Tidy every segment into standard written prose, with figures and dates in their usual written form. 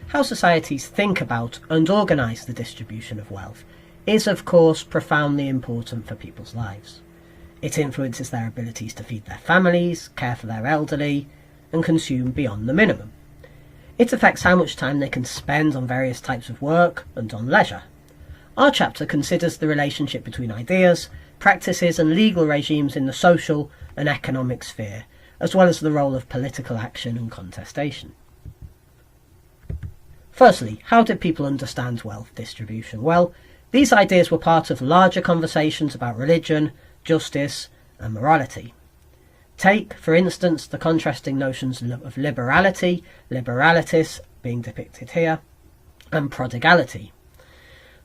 How societies think about and organise the distribution of wealth is, of course, profoundly important for people's lives. It influences their abilities to feed their families, care for their elderly, and consume beyond the minimum. It affects how much time they can spend on various types of work and on leisure. Our chapter considers the relationship between ideas, practices and legal regimes in the social and economic sphere, as well as the role of political action and contestation. Firstly, how did people understand wealth distribution? Well, these ideas were part of larger conversations about religion, justice and morality. Take, for instance, the contrasting notions of liberality, liberalitas, being depicted here, and prodigality.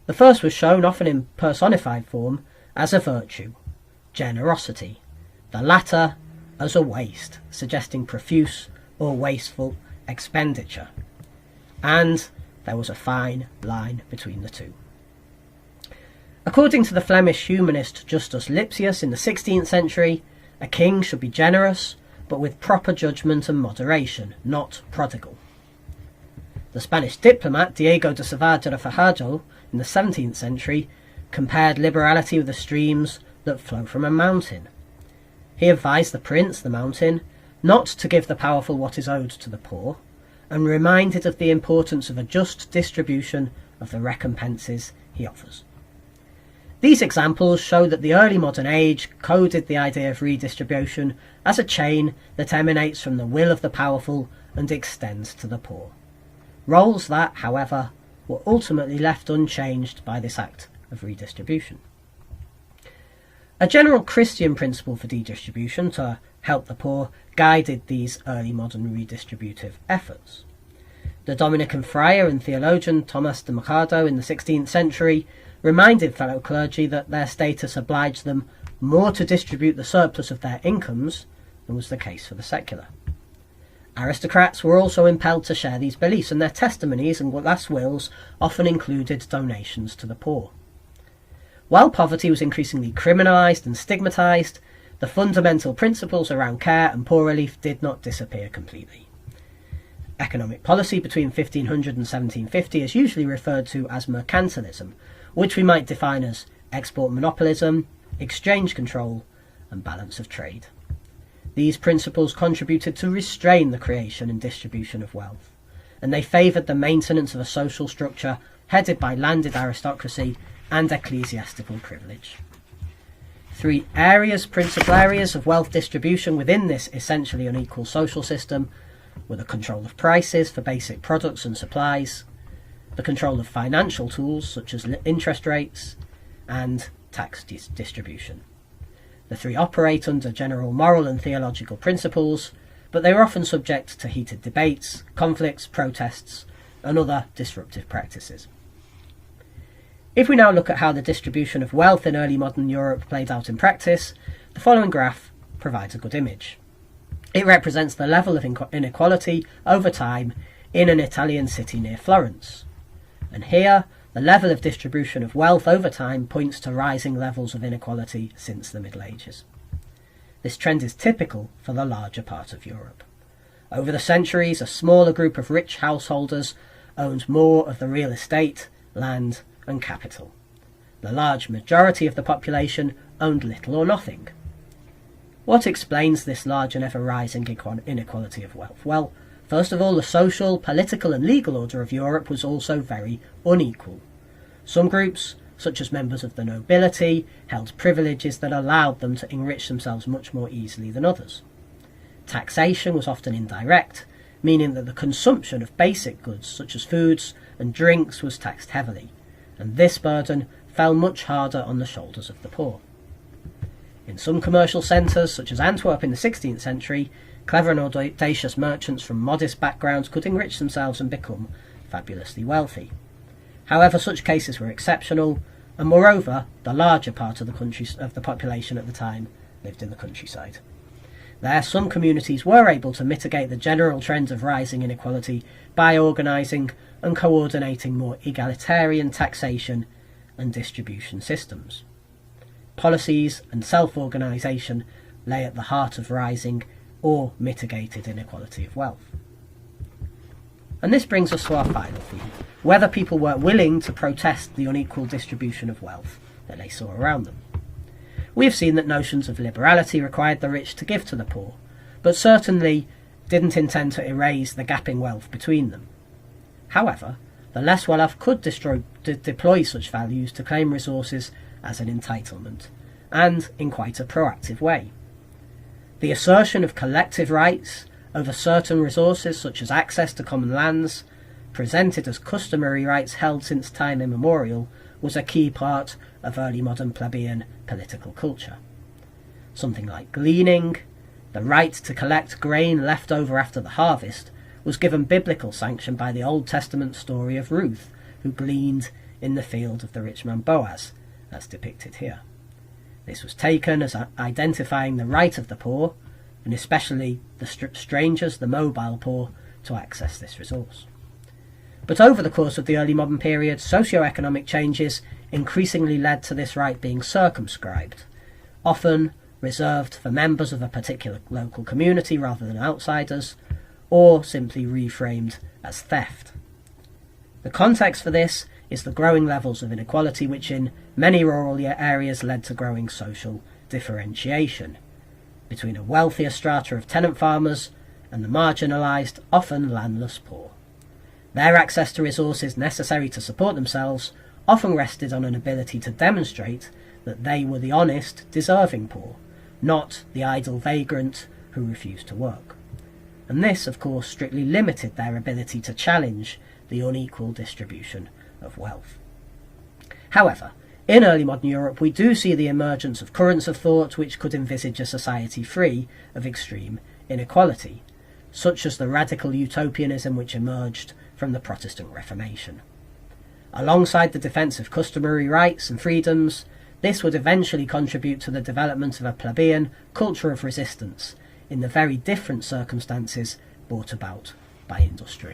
The first was shown, often in personified form, as a virtue, generosity. The latter as a waste, suggesting profuse or wasteful expenditure. And there was a fine line between the two. According to the Flemish humanist Justus Lipsius in the 16th century, a king should be generous, but with proper judgment and moderation, not prodigal. The Spanish diplomat Diego de Savada Fajardo in the 17th century compared liberality with the streams that flow from a mountain. He advised the prince, the mountain, not to give the powerful what is owed to the poor, and reminded of the importance of a just distribution of the recompenses he offers. These examples show that the early modern age coded the idea of redistribution as a chain that emanates from the will of the powerful and extends to the poor. Roles that, however, were ultimately left unchanged by this act of redistribution. A general Christian principle for redistribution to help the poor guided these early modern redistributive efforts. The Dominican friar and theologian Thomas de Machado in the 16th century reminded fellow clergy that their status obliged them more to distribute the surplus of their incomes than was the case for the secular. Aristocrats were also impelled to share these beliefs, and their testimonies and last wills often included donations to the poor. While poverty was increasingly criminalised and stigmatised, the fundamental principles around care and poor relief did not disappear completely. Economic policy between 1500 and 1750 is usually referred to as mercantilism, which we might define as export monopolism, exchange control, and balance of trade. These principles contributed to restrain the creation and distribution of wealth, and they favoured the maintenance of a social structure headed by landed aristocracy and ecclesiastical privilege. Three principal areas of wealth distribution within this essentially unequal social system were the control of prices for basic products and supplies, the control of financial tools such as interest rates, and tax distribution. The three operate under general moral and theological principles, but they were often subject to heated debates, conflicts, protests, and other disruptive practices. If we now look at how the distribution of wealth in early modern Europe played out in practice, the following graph provides a good image. It represents the level of inequality over time in an Italian city near Florence. And here, the level of distribution of wealth over time points to rising levels of inequality since the Middle Ages. This trend is typical for the larger part of Europe. Over the centuries, a smaller group of rich householders owned more of the real estate, land, and capital. The large majority of the population owned little or nothing. What explains this large and ever-rising inequality of wealth? Well, first of all, the social, political and legal order of Europe was also very unequal. Some groups, such as members of the nobility, held privileges that allowed them to enrich themselves much more easily than others. Taxation was often indirect, meaning that the consumption of basic goods such as foods and drinks was taxed heavily, and this burden fell much harder on the shoulders of the poor. In some commercial centres, such as Antwerp in the 16th century, clever and audacious merchants from modest backgrounds could enrich themselves and become fabulously wealthy. However, such cases were exceptional, and moreover, the larger part of the population at the time lived in the countryside. There, some communities were able to mitigate the general trends of rising inequality by organising and coordinating more egalitarian taxation and distribution systems. Policies and self-organisation lay at the heart of rising or mitigated inequality of wealth. And this brings us to our final theme, whether people were willing to protest the unequal distribution of wealth that they saw around them. We have seen that notions of liberality required the rich to give to the poor, but certainly didn't intend to erase the gap in wealth between them. However, the less well-off could deploy such values to claim resources as an entitlement, and in quite a proactive way. The assertion of collective rights over certain resources, such as access to common lands, presented as customary rights held since time immemorial, was a key part of early modern plebeian political culture. Something like gleaning, the right to collect grain left over after the harvest, was given biblical sanction by the Old Testament story of Ruth, who gleaned in the field of the rich man Boaz, as depicted here. This was taken as identifying the right of the poor, and especially the strangers, the mobile poor, to access this resource. But over the course of the early modern period, socio-economic changes increasingly led to this right being circumscribed, often reserved for members of a particular local community rather than outsiders, or simply reframed as theft. The context for this is the growing levels of inequality, which in many rural areas led to growing social differentiation between a wealthier strata of tenant farmers and the marginalised, often landless poor. Their access to resources necessary to support themselves often rested on an ability to demonstrate that they were the honest, deserving poor, not the idle vagrant who refused to work. And this, of course, strictly limited their ability to challenge the unequal distribution of wealth. However, in early modern Europe, we do see the emergence of currents of thought which could envisage a society free of extreme inequality, such as the radical utopianism which emerged from the Protestant Reformation. Alongside the defence of customary rights and freedoms, this would eventually contribute to the development of a plebeian culture of resistance in the very different circumstances brought about by industry.